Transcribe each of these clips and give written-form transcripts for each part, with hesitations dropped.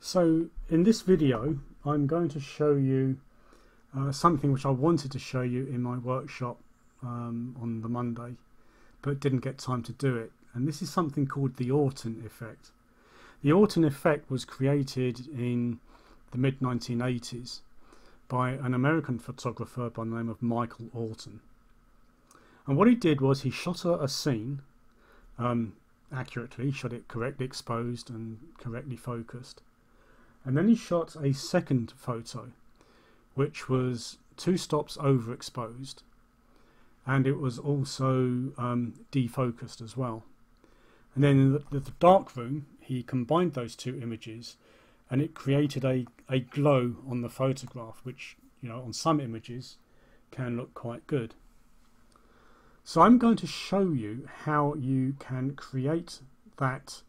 So in this video I'm going to show you something which I wanted to show you in my workshop on the Monday, but didn't get time to do it. And this is something called the Orton effect. The Orton effect was created in the mid-1980s by an American photographer by the name of Michael Orton. And what he did was he shot a scene accurately, shot it correctly exposed and correctly focused. And then he shot a second photo, which was 2 stops overexposed, and it was also defocused as well. And then in the dark room, he combined those 2 images, and it created a glow on the photograph, which, you know, on some images can look quite good. So I'm going to show you how you can create that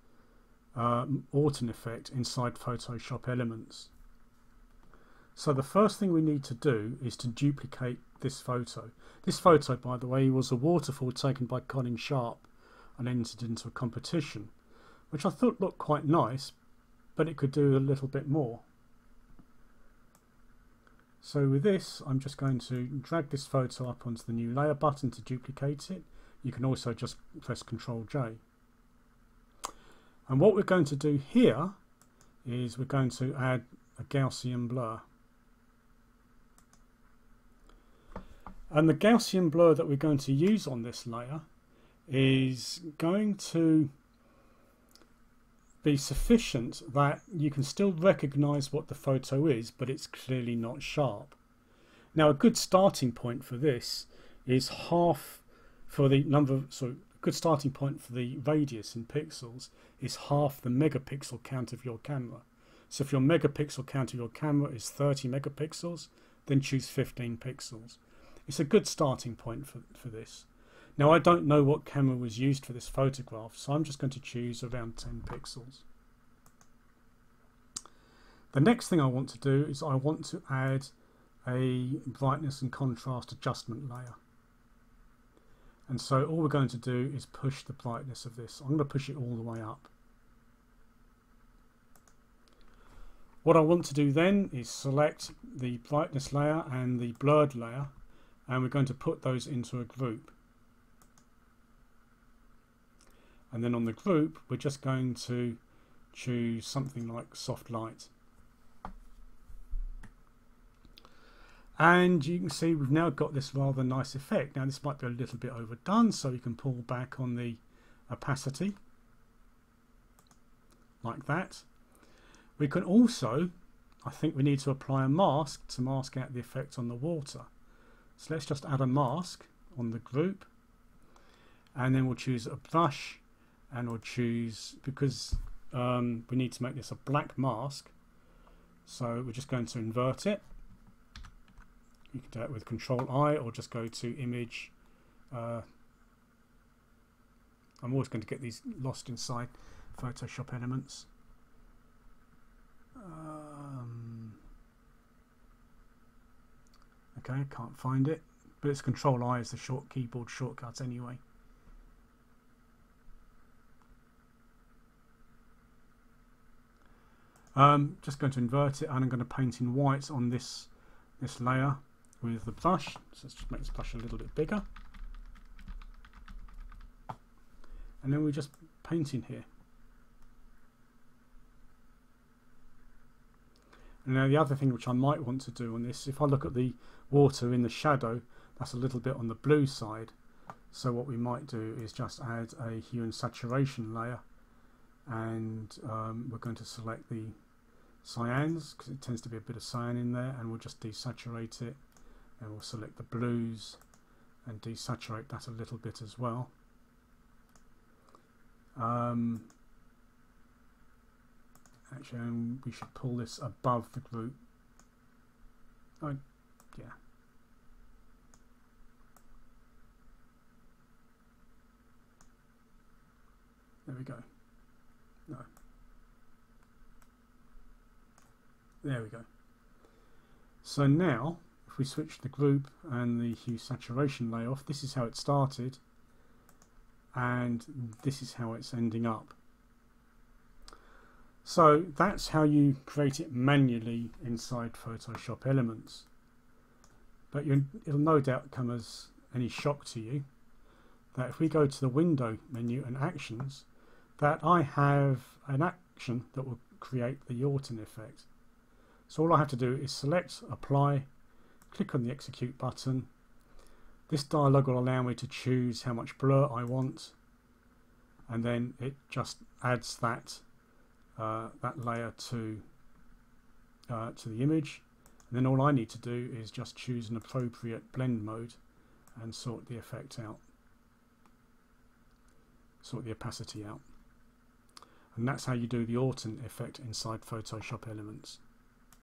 Orton effect inside Photoshop Elements. So the first thing we need to do is to duplicate this photo. This photo, by the way, was a waterfall taken by Colin Sharp and entered into a competition, which I thought looked quite nice, but it could do a little bit more. So with this, I'm just going to drag this photo up onto the new layer button to duplicate it. You can also just press Ctrl J. And what we're going to do here is we're going to add a Gaussian blur. And the Gaussian blur that we're going to use on this layer is going to be sufficient that you can still recognize what the photo is, but it's clearly not sharp. Now a good starting point for this is half for the number, so good starting point for the radius in pixels is half the megapixel count of your camera. So if your megapixel count of your camera is 30 megapixels, then choose 15 pixels. It's a good starting point for this. Now I don't know what camera was used for this photograph, so I'm just going to choose around 10 pixels. The next thing I want to do is I want to add a brightness and contrast adjustment layer. And so all we're going to do is push the brightness of this. I'm going to push it all the way up. What I want to do then is select the brightness layer and the blurred layer, and we're going to put those into a group. And then on the group, we're just going to choose something like soft light. And you can see we've now got this rather nice effect. Now this might be a little bit overdone, so you can pull back on the opacity like that. We can also, I think we need to apply a mask to mask out the effect on the water. So let's just add a mask on the group, and then we'll choose a brush, and we'll choose, because we need to make this a black mask, so we're just going to invert it. You can do it with Ctrl I, or just go to image. I'm always going to get these lost inside Photoshop Elements. Okay, I can't find it, but it's Ctrl I as the short keyboard shortcut anyway. Just going to invert it, and I'm going to paint in white on this layer with the brush. So let's just make this brush a little bit bigger, and then we just paint in here. And now the other thing which I might want to do on this, if I look at the water in the shadow, that's a little bit on the blue side. So what we might do is just add a hue and saturation layer, and we're going to select the cyans, because it tends to be a bit of cyan in there, and we'll just desaturate it, and we'll select the blues and desaturate that a little bit as well. Actually, we should pull this above the group. Oh, yeah. There we go. No. There we go. So now, if we switch the group and the hue saturation layer off, this is how it started, and this is how it's ending up. So that's how you create it manually inside Photoshop Elements. But it'll no doubt come as any shock to you that if we go to the Window menu and Actions, that I have an action that will create the Orton effect. So all I have to do is select Apply, click on the Execute button. This dialog will allow me to choose how much blur I want, and then it just adds that layer to the image. And then all I need to do is just choose an appropriate blend mode and sort the effect out, sort the opacity out. And that's how you do the Orton effect inside Photoshop Elements.